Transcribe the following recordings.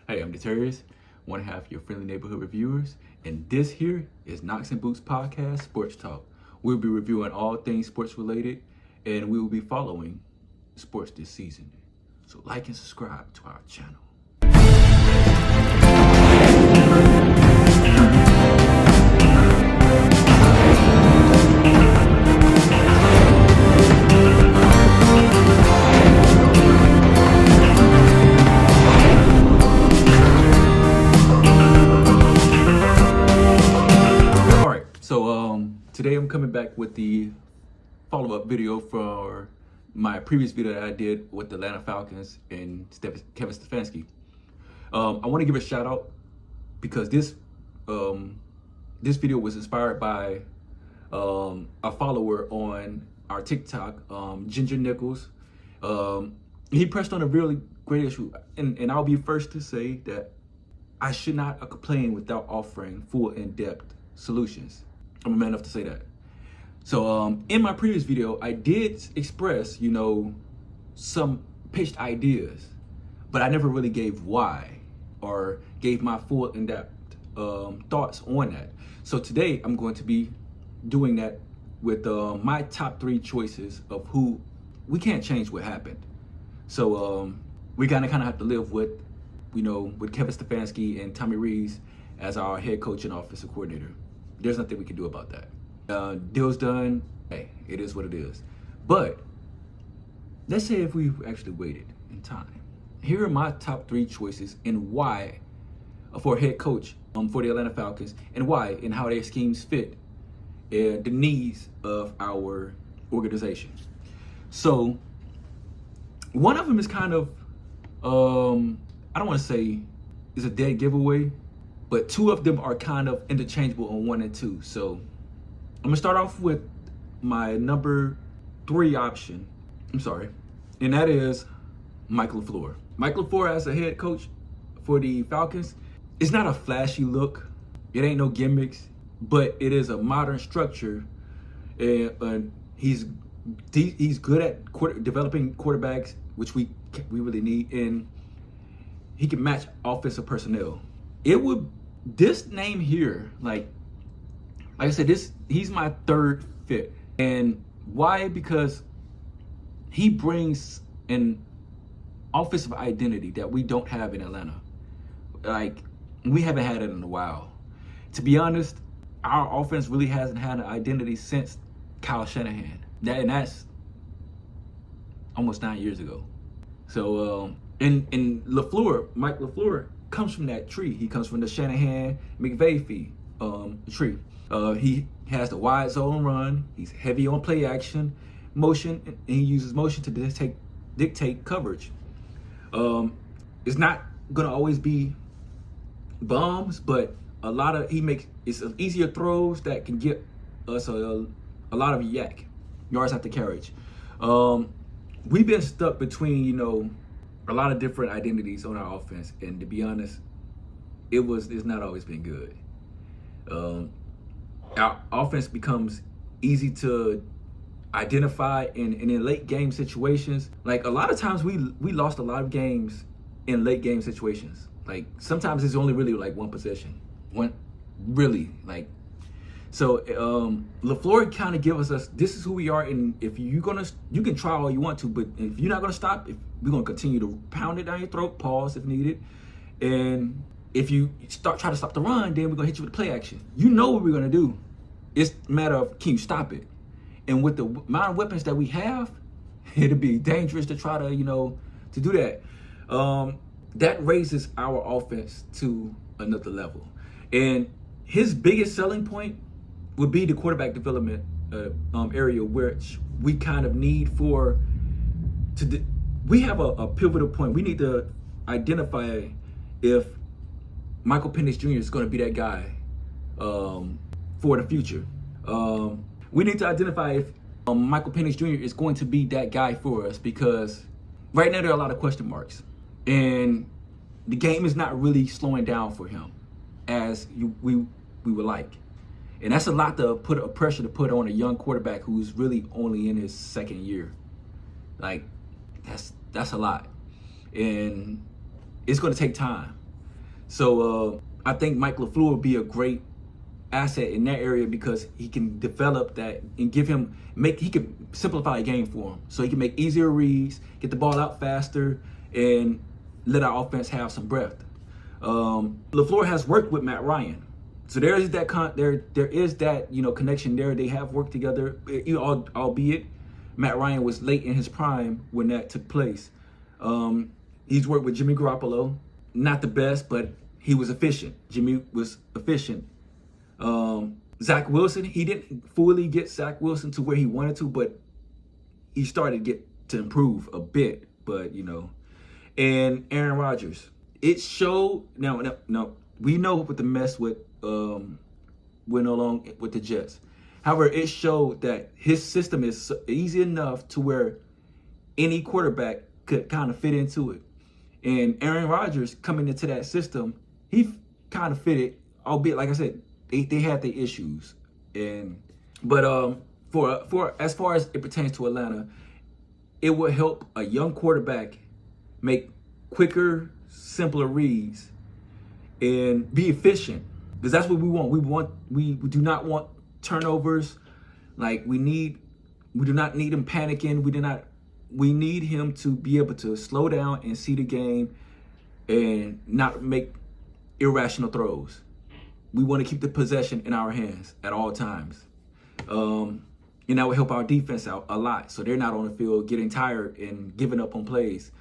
Hey, I'm Deterius, one half your friendly neighborhood reviewers, and this here is Knoxinboots Podcast Sports Talk. We'll be reviewing all things sports related, and we will be following sports this season. So like and subscribe to our channel. Today I'm coming back with the follow-up video for my previous video that I did with the Atlanta Falcons and Kevin Stefanski. I want to give a shout out because this video was inspired by a follower on our TikTok, Ginger Nichols. He pressed on a really great issue, and I'll be first to say that I should not complain without offering full in-depth solutions. I'm a man enough to say that. So in my previous video, I did express, some pitched ideas, but I never really gave why or gave my full in-depth thoughts on that. So today I'm going to be doing that with my top 3 choices of who we can't change what happened. So we kind of have to live with, with Kevin Stefanski and Tommy Rees as our head coach and offensive coordinator. There's nothing we can do about that. Deal's done. Hey, it is what it is. But let's say if we actually waited in time. Here are my top 3 choices and why for a head coach for the Atlanta Falcons, and why and how their schemes fit the needs of our organization. So one of them is kind of, I don't want to say is a dead giveaway, but 2 of them are kind of interchangeable on 1 and 2. So I'm gonna start off with my number 3 option. And that is Mike LaFleur. Mike LaFleur as a head coach for the Falcons, it's not a flashy look. It ain't no gimmicks, but it is a modern structure, and he's good at developing quarterbacks, which we really need, and he can match offensive personnel. This name here, like I said, he's my 3rd fit. And why? Because he brings an offensive identity that we don't have in Atlanta. Like, we haven't had it in a while. To be honest, our offense really hasn't had an identity since Kyle Shanahan. That's almost 9 years ago. So, and Mike LaFleur comes from that tree. He comes from the Shanahan McVay tree. He has the wide zone run. He's heavy on play action, motion, and he uses motion to dictate coverage. It's not gonna always be bombs, but it's easier throws that can get us a lot of yards after carriage. We've been stuck between a lot of different identities on our offense, and to be honest, it's not always been good. Our offense becomes easy to identify in late game situations. Like, a lot of times we lost a lot of games in late game situations. Like, sometimes it's only really like one possession. So LaFleur kind of gives us, this is who we are, and if you can try all you want to, but if you're not gonna stop, we're gonna continue to pound it down your throat, pause if needed, and if you try to stop the run, then we're gonna hit you with play action. You know what we're gonna do. It's a matter of, can you stop it? And with the amount of weapons that we have, it'd be dangerous to try to to do that. That raises our offense to another level, and his biggest selling point would be the quarterback development area, which we kind of need we have a pivotal point. We need to identify if Michael Penix Jr. is going to be that guy for the future. We need to identify if Michael Penix Jr. is going to be that guy for us, because right now there are a lot of question marks, and the game is not really slowing down for him as we would like. And that's a lot to put a pressure to put on a young quarterback who's really only in his 2nd year. Like, that's a lot. And it's going to take time. So I think Mike LaFleur will be a great asset in that area because he can develop that and he can simplify a game for him. So he can make easier reads, get the ball out faster, and let our offense have some breath. LaFleur has worked with Matt Ryan. So there is that connection there. They have worked together, albeit Matt Ryan was late in his prime when that took place. He's worked with Jimmy Garoppolo, not the best, but he was efficient. Jimmy was efficient. Zach Wilson, he didn't fully get Zach Wilson to where he wanted to, but he started to improve a bit. But and Aaron Rodgers, it showed. Now we know what the mess went along with the Jets. However, it showed that his system is easy enough to where any quarterback could kind of fit into it. And Aaron Rodgers coming into that system, he kind of fitted, albeit like I said, they had their issues. But for as far as it pertains to Atlanta, it would help a young quarterback make quicker, simpler reads and be efficient. Because that's what we want. We do not want turnovers. Like we do not need him panicking. We need him to be able to slow down and see the game and not make irrational throws. We want to keep the possession in our hands at all times. And that will help our defense out a lot. So they're not on the field getting tired and giving up on plays.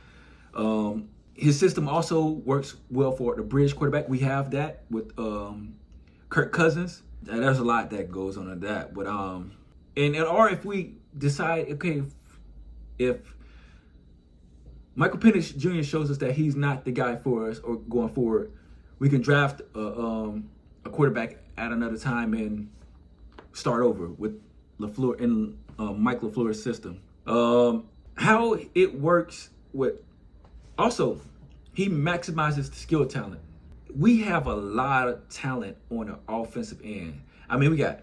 His system also works well for the bridge quarterback. We have that with Kirk Cousins. There's a lot that goes on in that. But or if we decide, okay, if Michael Penix Jr. shows us that he's not the guy for us or going forward, we can draft a quarterback at another time and start over with LaFleur and Mike LaFleur's system. How it works with, also, he maximizes the skill talent. We have a lot of talent on the offensive end. I mean, we got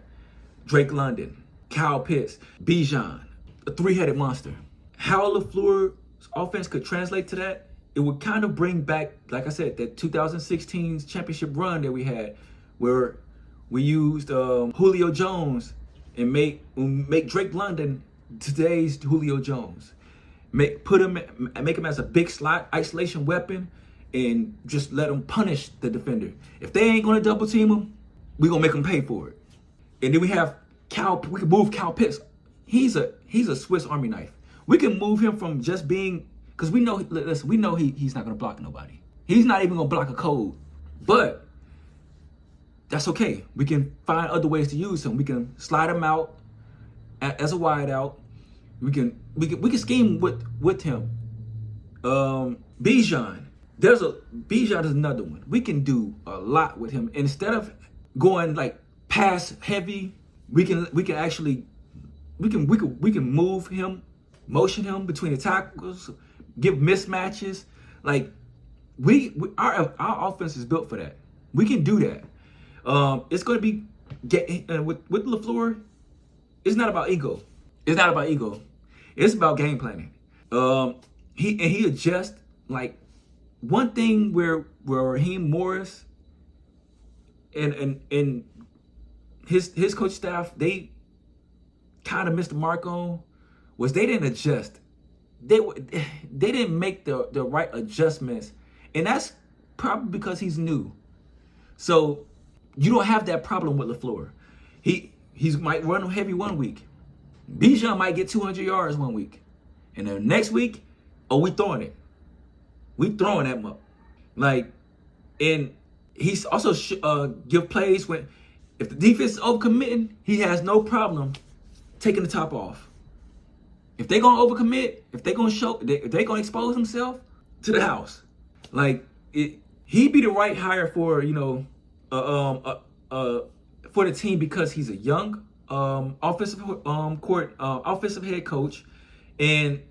Drake London, Kyle Pitts, Bijan, a three-headed monster. How LaFleur's offense could translate to that, it would kind of bring back, like I said, that 2016 championship run that we had where we used Julio Jones and make Drake London today's Julio Jones. Make him as a big slot isolation weapon and just let him punish the defender. If they ain't gonna double team him, we gonna make him pay for it. And then we have we can move Kyle Pitts. He's a Swiss Army knife. We can move him from just being, because we know he's not gonna block nobody. He's not even gonna block a code. But that's okay. We can find other ways to use him. We can slide him out as a wide out. We can scheme with him. Bijan. Bijan is another one. We can do a lot with him. Instead of going like pass heavy, we can move him, motion him between the tackles, give mismatches. Like our offense is built for that. We can do that. It's going to be with LaFleur. It's not about ego. It's about game planning. He adjusts. Like one thing where Raheem Morris and his coach staff, they kind of missed the mark on was they didn't adjust. They didn't make the right adjustments, and that's probably because he's new. So you don't have that problem with LaFleur. He might run heavy one week. Bijan might get 200 yards one week. And then next week, we throwing it. We throwing that up. Like, and he's also give plays when, if the defense is overcommitting, he has no problem taking the top off. If they're going to overcommit, if they're going to expose himself to the house. Like, he'd be the right hire for, for the team because he's a young offensive head coach, and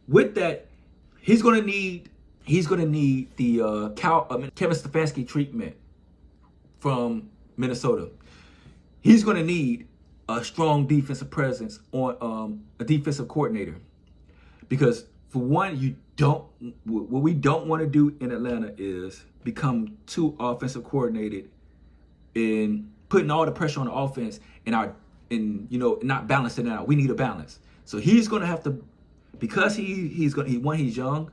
with that, he's gonna need the Kevin Stefanski treatment from Minnesota. He's gonna need a strong defensive presence on a defensive coordinator, because for one, what we don't want to do in Atlanta is become too offensive coordinated and putting all the pressure on the offense and not balancing it out. We need a balance. So he's going to have to, because he's young,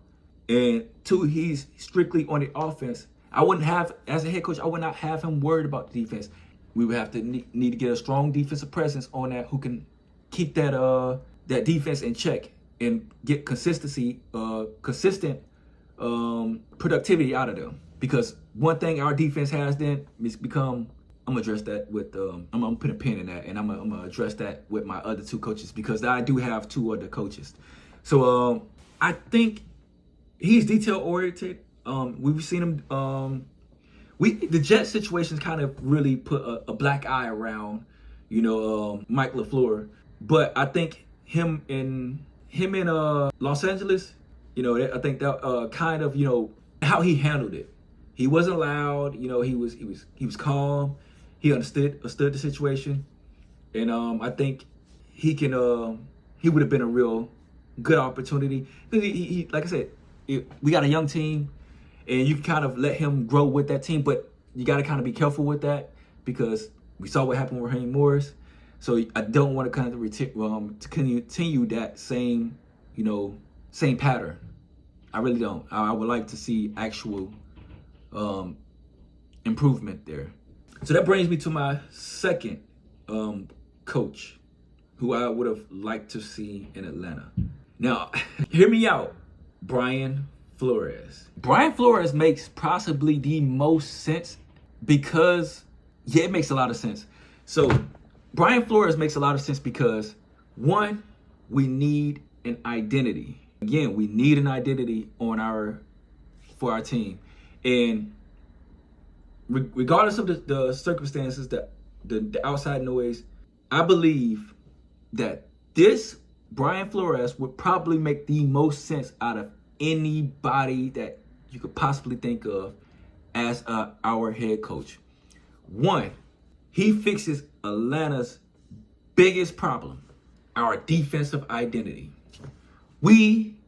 and two, he's strictly on the offense. I wouldn't have, as a head coach, I would not have him worried about the defense. We would have to need to get a strong defensive presence on that who can keep that defense in check and get consistent productivity out of them. Because one thing our defense has then is become, I'm gonna address that with I'm gonna put a pin in that, and I'm gonna address that with my other two coaches, because I do have two other coaches. So I think he's detail oriented. We've seen him. The Jet situations kind of really put a black eye around, Mike LaFleur. But I think him in Los Angeles, I think that kind of how he handled it. He wasn't loud. He was calm. He understood the situation, and I think he would have been a real good opportunity. He like I said, we got a young team, and you can kind of let him grow with that team, but you got to kind of be careful with that, because we saw what happened with Raheem Morris. So I don't want to kind of continue that same pattern. I really don't. I would like to see actual improvement there. So that brings me to my second coach who I would have liked to see in Atlanta. Now, hear me out, Brian Flores. Brian Flores makes possibly the most sense because, it makes a lot of sense. So Brian Flores makes a lot of sense because, one, we need an identity. Again, we need an identity for our team. And regardless of the circumstances, the outside noise, I believe that this Brian Flores would probably make the most sense out of anybody that you could possibly think of as our head coach. One, he fixes Atlanta's biggest problem, our defensive identity.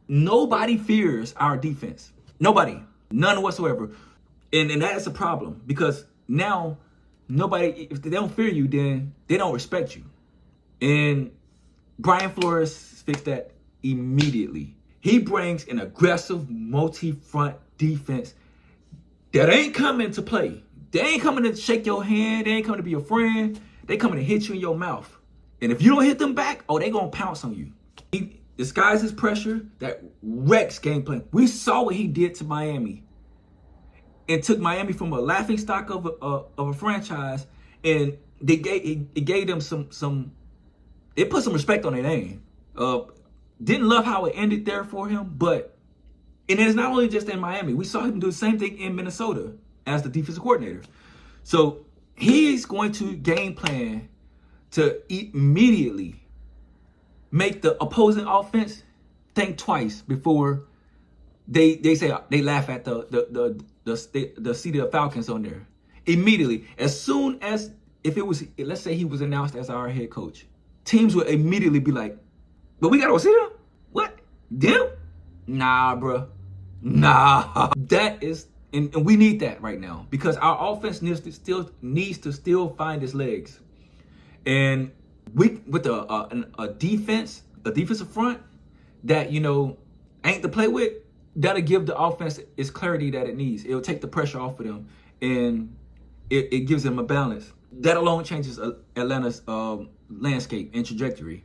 Nobody fears our defense. Nobody, none whatsoever. And that is a problem, because now if they don't fear you, then they don't respect you. And Brian Flores fixed that immediately. He brings an aggressive multi-front defense that ain't coming to play. They ain't coming to shake your hand. They ain't coming to be your friend. They coming to hit you in your mouth. And if you don't hit them back, they gonna pounce on you. He disguises pressure that wrecks game plan. We saw what he did to Miami, and took Miami from a laughingstock of a franchise, and it gave them some. It put some respect on their name. Didn't love how it ended there for him, and it's not only just in Miami. We saw him do the same thing in Minnesota as the defensive coordinator. So he's going to game plan to immediately make the opposing offense think twice before they laugh at the seat of the Falcons on there. Immediately, as soon as, let's say he was announced as our head coach, teams would immediately be like, but we gotta see them? What? Them? Nah, bro. Nah. That is, and we need that right now, because our offense needs to still find its legs. And with a defensive front that, ain't to play with, that'll give the offense its clarity that it needs. It'll take the pressure off of them, and it gives them a balance. That alone changes Atlanta's landscape and trajectory.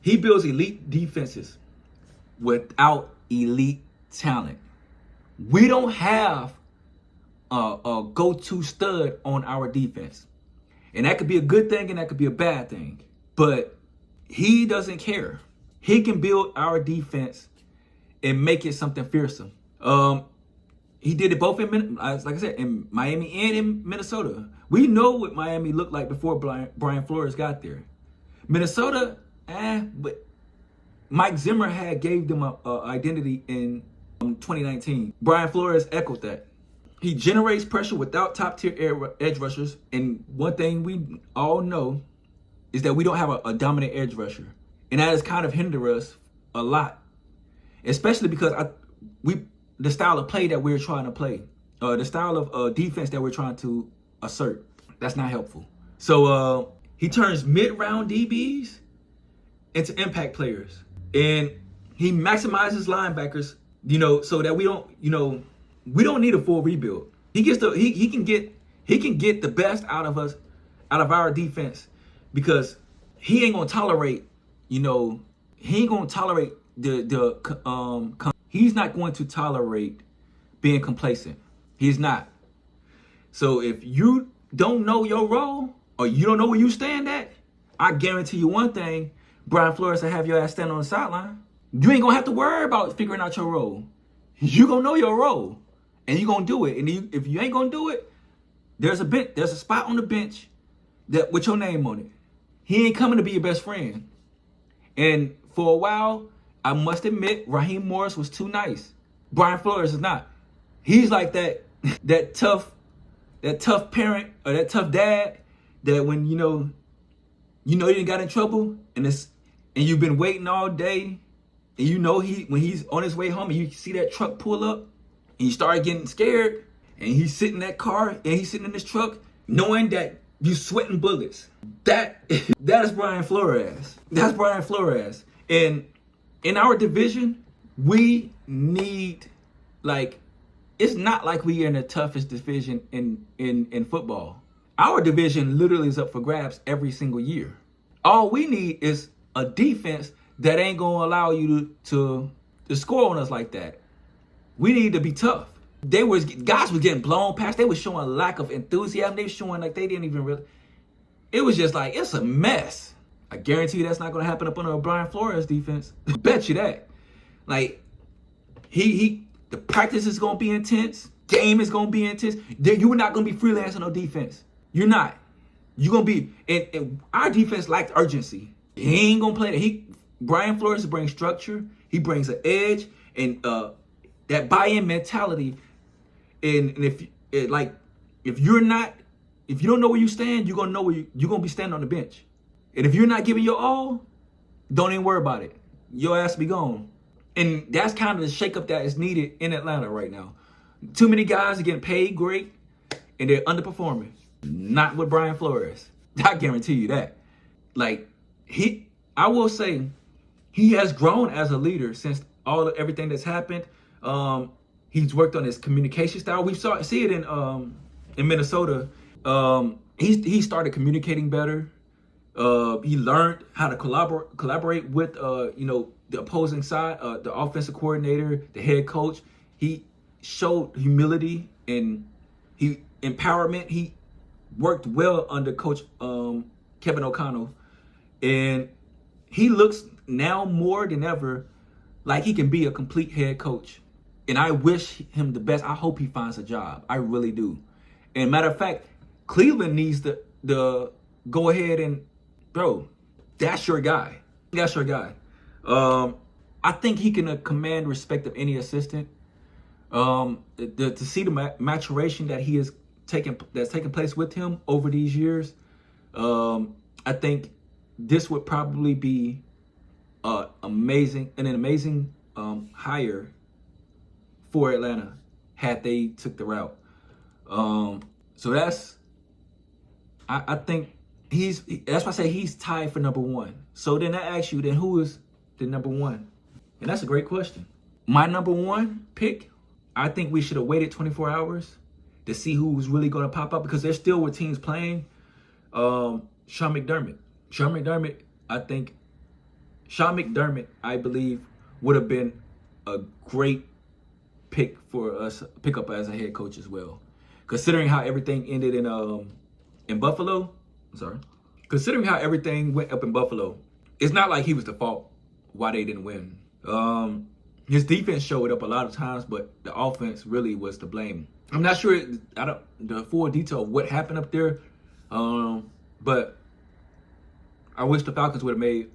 He builds elite defenses without elite talent. We don't have a go-to stud on our defense. And that could be a good thing and that could be a bad thing. But he doesn't care. He can build our defense and make it something fearsome. He did it both like I said, in Miami and in Minnesota. We know what Miami looked like before Brian Flores got there. Minnesota, but Mike Zimmer gave them a identity in 2019. Brian Flores echoed that. He generates pressure without top-tier edge rushers. And one thing we all know is that we don't have a dominant edge rusher. And that has kind of hindered us a lot. especially because the style of play that we're trying to play, the style of defense that we're trying to assert, that's not helpful. So he turns mid-round DBs into impact players, and he maximizes linebackers, so that we don't need a full rebuild. He can get the best out of us, out of our defense, because he ain't gonna tolerate, he's not going to tolerate being complacent. He's not. So if you don't know your role, or you don't know where you stand at, I guarantee you one thing, Brian Flores will have your ass stand on the sideline. You ain't gonna have to worry about figuring out your role. You gonna know your role, and you gonna do it. And if you ain't gonna do it, there's a spot on the bench that with your name on it. He ain't coming to be your best friend. And for a while, I must admit, Raheem Morris was too nice. Brian Flores is not. He's like that tough parent or that tough dad that when you didn't got in trouble and you've been waiting all day, and when he's on his way home and you see that truck pull up and you start getting scared, and he's sitting in that car and he's sitting in this truck knowing that you sweating bullets. That is Brian Flores. That's Brian Flores. And in our division, we need, it's not like we are in the toughest division in football. Our division literally is up for grabs every single year. All we need is a defense that ain't gonna allow you to score on us like that. We need to be tough. Guys was getting blown past. They were showing a lack of enthusiasm. They were showing like they didn't even really. It was just like, it's a mess. I guarantee you that's not gonna happen up under a Brian Flores defense. Bet you that. Like, the practice is gonna be intense. Game is gonna be intense. You're not gonna be freelancing on defense. You're not. You're gonna be. And our defense lacked urgency. He ain't gonna play that. Brian Flores brings structure. He brings an edge and that buy-in mentality. And if you don't know where you stand, you're gonna be standing on the bench. And if you're not giving your all, don't even worry about it. Your ass be gone. And that's kind of the shakeup that is needed in Atlanta right now. Too many guys are getting paid great, and they're underperforming. Not with Brian Flores. I guarantee you that. I will say, he has grown as a leader since everything that's happened. He's worked on his communication style. We see it in Minnesota. He started communicating better. He learned how to collaborate with the opposing side, the offensive coordinator, the head coach. He showed humility and empowerment. He worked well under Coach Kevin O'Connell, and he looks now more than ever like he can be a complete head coach. And I wish him the best. I hope he finds a job. I really do. And matter of fact, Cleveland needs to go ahead and, bro, that's your guy. That's your guy. I think he can command respect of any assistant. To see the maturation that that's taken place with him over these years, I think this would probably be an amazing hire for Atlanta had they took the route. So I think that's why I say he's tied for number one. So then I ask you, then who is the number one? And that's a great question. My number one pick, I think we should have waited 24 hours to see who was really going to pop up, because there still were teams playing. Sean McDermott, I believe, would have been a great pick for us, pick up as a head coach as well. Considering how everything ended in Buffalo, considering how everything went up in Buffalo, it's not like he was the fault why they didn't win. His defense showed up a lot of times, but the offense really was to blame. I'm not sure the full detail of what happened up there, but I wish the Falcons would have made.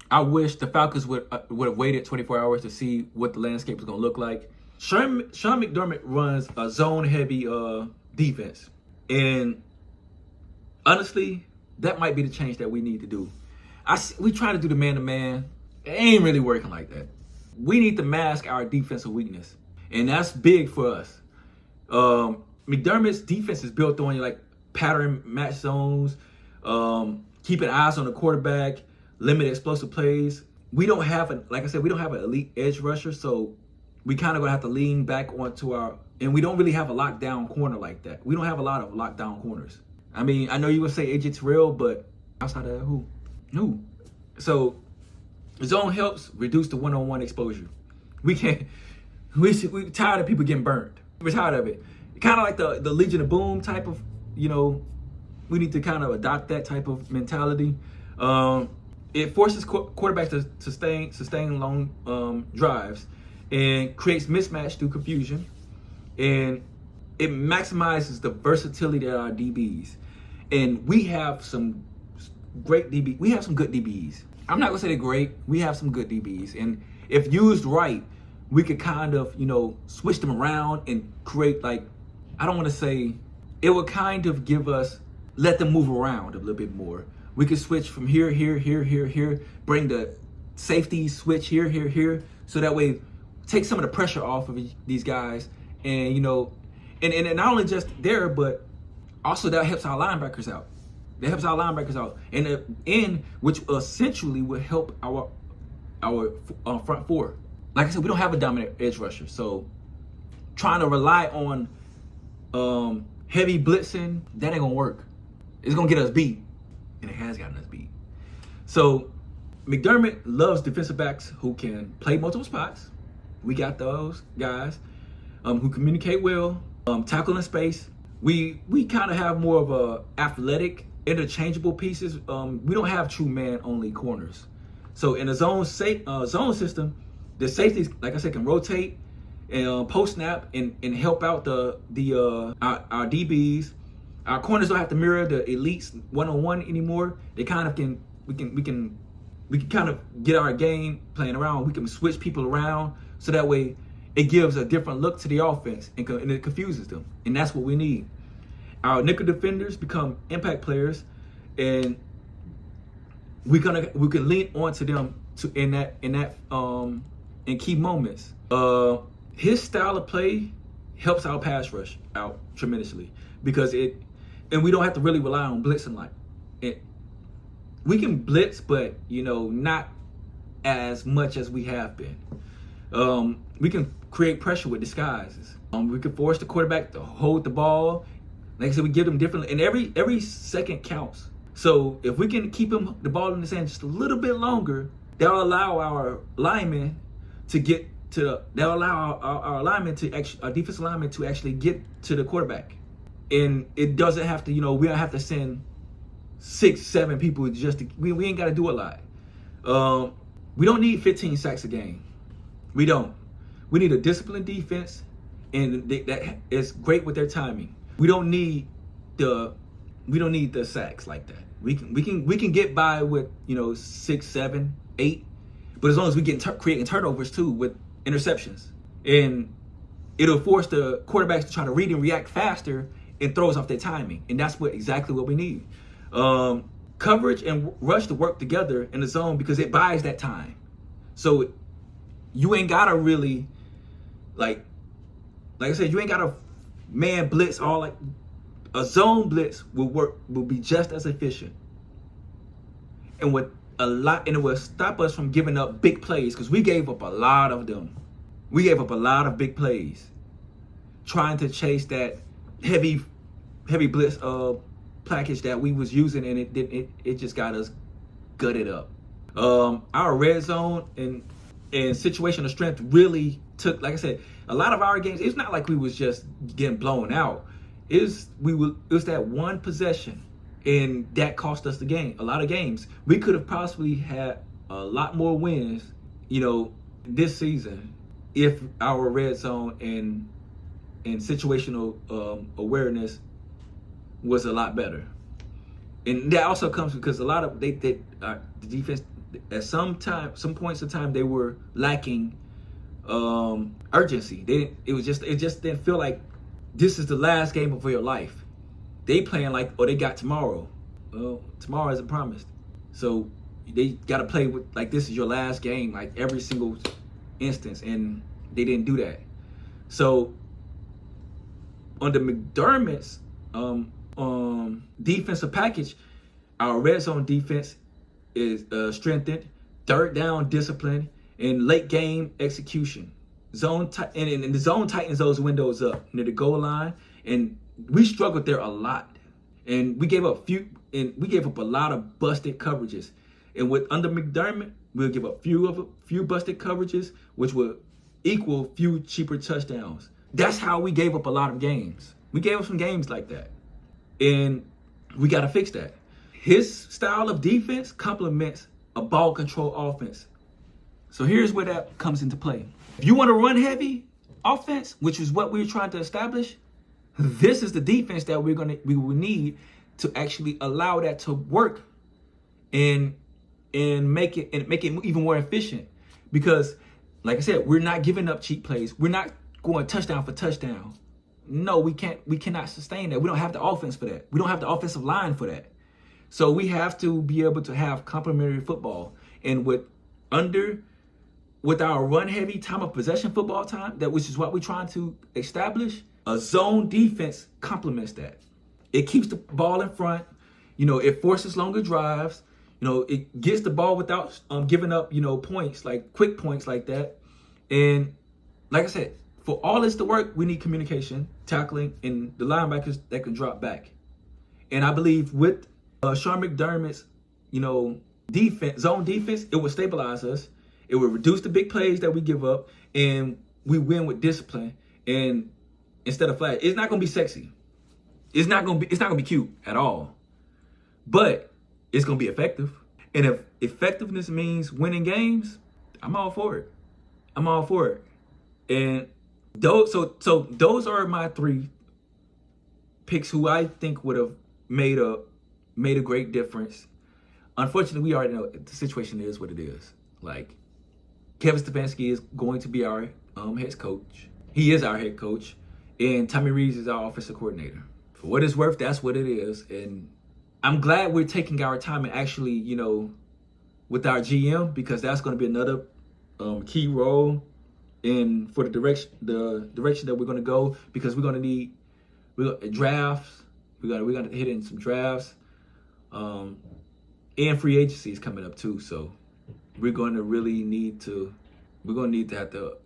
I wish the Falcons would have waited 24 hours to see what the landscape was going to look like. Sean McDermott runs a zone-heavy defense, and honestly, that might be the change that we need to do. We try to do the man-to-man. It ain't really working like that. We need to mask our defensive weakness, and that's big for us. McDermott's defense is built on like pattern match zones, keeping eyes on the quarterback, limit explosive plays. We don't have like I said, we don't have an elite edge rusher, so we kind of gonna have to lean back onto and we don't really have a lockdown corner like that. We don't have a lot of lockdown corners. I mean, I know you would say AJ Terrell, but outside of that, who? So zone helps reduce the one-on-one exposure. We tired of people getting burned. We're tired of it. Kind of like the Legion of Boom type of, we need to kind of adopt that type of mentality. It forces quarterbacks to sustain long drives and creates mismatch through confusion. And it maximizes the versatility of our DBs. And we have some great DBs. We have some good DBs. I'm not going to say they're great. We have some good DBs. And if used right, we could kind of, switch them around and create I don't want to say, it would kind of let them move around a little bit more. We could switch from here, bring the safety switch here, so that way take some of the pressure off of these guys. And, and not only just there, but also that helps our linebackers out. And which essentially would help our front four. Like I said, we don't have a dominant edge rusher, so trying to rely on heavy blitzing, that ain't gonna work. It's gonna get us beat, and it has gotten us beat. So McDermott loves defensive backs who can play multiple spots. We got those guys who communicate well, tackle in space. We kind of have more of a athletic, interchangeable pieces. We don't have true man-only corners. So in a zone system, the safeties, like I said, can rotate and post snap and help out our DBs. Our corners don't have to mirror the elites one-on-one anymore. They kind of we can kind of get our game playing around. We can switch people around so that way it gives a different look to the offense and it confuses them. And that's what we need. Our nickel defenders become impact players, and we can lean onto them in key moments. His style of play helps our pass rush out tremendously because and we don't have to really rely on blitzing like it. We can blitz, but not as much as we have been. We can create pressure with disguises. We can force the quarterback to hold the ball. Like I said, we give them differently, and every second counts. So if we can keep the ball in his hand just a little bit longer, that'll allow our linemen to get to. That'll allow our defensive linemen to actually get to the quarterback, and it doesn't have to. We don't have to send 6-7 people just to. We ain't got to do a lot. We don't need 15 sacks a game. We don't. We need a disciplined defense, and that is great with their timing. We don't need the sacks like that. We can get by with 6, 7, 8, but as long as we get creating turnovers too with interceptions, and it'll force the quarterbacks to try to read and react faster and throw us off their timing, and that's exactly what we need. Coverage and rush to work together in the zone because it buys that time. So you ain't gotta really like I said, you ain't gotta man blitz all like a zone blitz will be just as efficient and it will stop us from giving up big plays because we gave up a lot of them. We gave up a lot of big plays trying to chase that heavy blitz package that we was using, and it just got us gutted up. Our red zone and situational strength really took, like I said, a lot of our games. It's not like we was just getting blown out. It was that one possession, and that cost us the game. A lot of games we could have possibly had a lot more wins, this season if our red zone and situational awareness was a lot better. And that also comes because a lot of the defense at some points in time they were lacking urgency. It just didn't feel like this is the last game of your life. They playing like, they got tomorrow. Well, tomorrow isn't promised. So they got to play with like this is your last game, like every single instance, and they didn't do that. So on the McDermott's defensive package, our red zone defense is strengthened, third down discipline, and late game execution. And the zone tightens those windows up near the goal line, and we struggled there a lot. And we gave up a lot of busted coverages. And with under McDermott, we'll give up few busted coverages, which will equal few cheaper touchdowns. That's how we gave up a lot of games. We gave up some games like that, and we got to fix that. His style of defense complements a ball control offense. So here's where that comes into play. If you want to run heavy offense, which is what we're trying to establish, this is the defense that we will need to actually allow that to work and make it even more efficient. Because, like I said, we're not giving up cheap plays. We're not going touchdown for touchdown. No, we cannot sustain that. We don't have the offense for that. We don't have the offensive line for that. So we have to be able to have complementary football. And with our run heavy time of possession football time, which is what we're trying to establish, a zone defense complements that. It keeps the ball in front. It forces longer drives. It gets the ball without giving up, points, like quick points like that. And like I said, for all this to work, we need communication, tackling, and the linebackers that can drop back. And I believe with Sean McDermott's, zone defense, it will stabilize us. It will reduce the big plays that we give up, and we win with discipline. And instead of flag, it's not gonna be sexy. It's not gonna be cute at all. But it's gonna be effective. And if effectiveness means winning games, I'm all for it. And those are my three picks who I think would have made a great difference. Unfortunately, we already know the situation is what it is. Like, Kevin Stefanski is going to be our head coach. He is our head coach. And Tommy Rees is our offensive coordinator. For what it's worth, that's what it is. And I'm glad we're taking our time and actually, with our GM, because that's going to be another key role for the direction that we're going to go, because we're going to need drafts. We're going to hit in some drafts. And free agency is coming up too. So we're going to really need to have to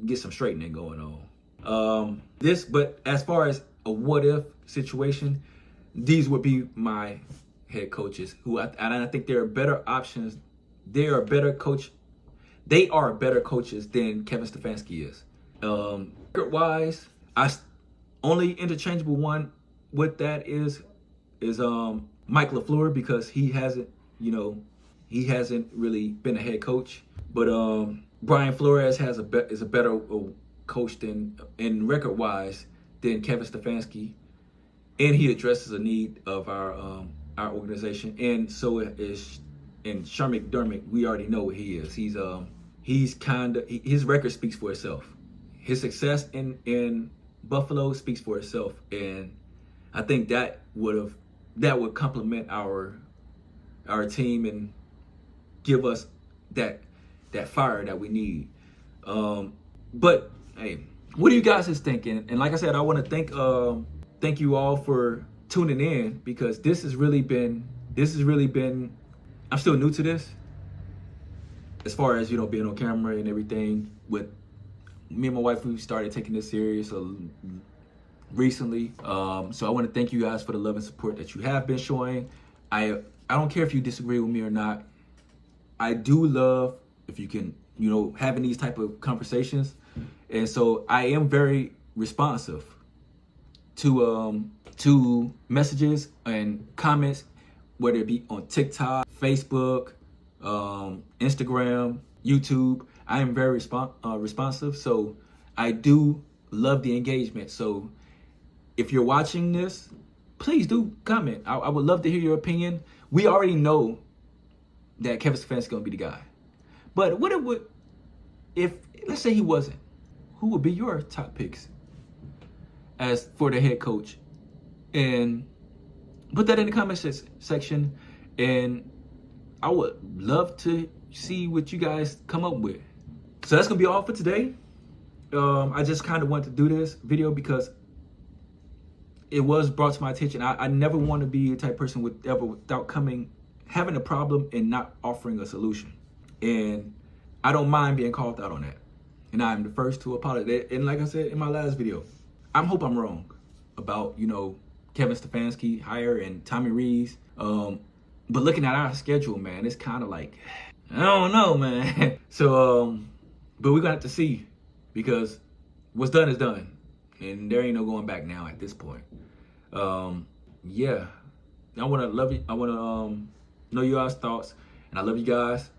get some straightening going on. But as far as a what if situation, these would be my head coaches I think there are better options. They are better coaches than Kevin Stefanski is. Record-wise, only interchangeable one with that is Mike LaFleur, because he hasn't really been a head coach. But Brian Flores is a better coach in record-wise than Kevin Stefanski, and he addresses a need of our organization. And so is Sean McDermott. We already know what he is. His record speaks for itself. His success in Buffalo speaks for itself, and I think that would complement our team and give us that fire that we need. But hey, what are you guys thinking? And like I said, I want to thank you all for tuning in, because this has really been. I'm still new to this, as far as being on camera and everything. With me and my wife, we started taking this serious recently. So I want to thank you guys for the love and support that you have been showing. I don't care if you disagree with me or not. I do love if you can, having these type of conversations. And so I am very responsive to messages and comments, whether it be on TikTok, Facebook, Instagram, YouTube. I am very responsive. So I do love the engagement. So if you're watching this, please do comment. I would love to hear your opinion. We already know that Kevin Stefanski is going to be the guy. But if let's say he wasn't, who would be your top picks as for the head coach? And put that in the comment section. And I would love to see what you guys come up with. So that's gonna be all for today. I just kind of wanted to do this video because it was brought to my attention. I never want to be a type of person without having a problem and not offering a solution. And I don't mind being called out on that. And I'm the first to apologize. And like I said in my last video, I hope I'm wrong about, Kevin Stefanski hire and Tommy Rees. But looking at our schedule, man, it's kind of like, I don't know, man. So, but we're going to have to see, because what's done is done. And there ain't no going back now at this point. Yeah. I want to know your guys' thoughts. And I love you guys.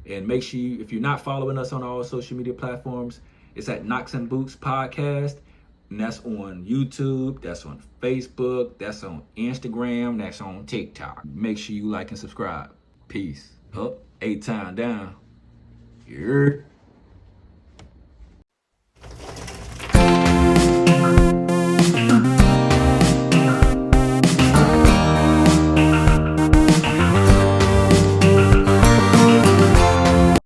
And make sure if you're not following us on all social media platforms, it's at Knoxinboots Podcast. And that's on YouTube, that's on Facebook, that's on Instagram, that's on TikTok. Make sure you like and subscribe. Peace. Up, 8 time down. Here.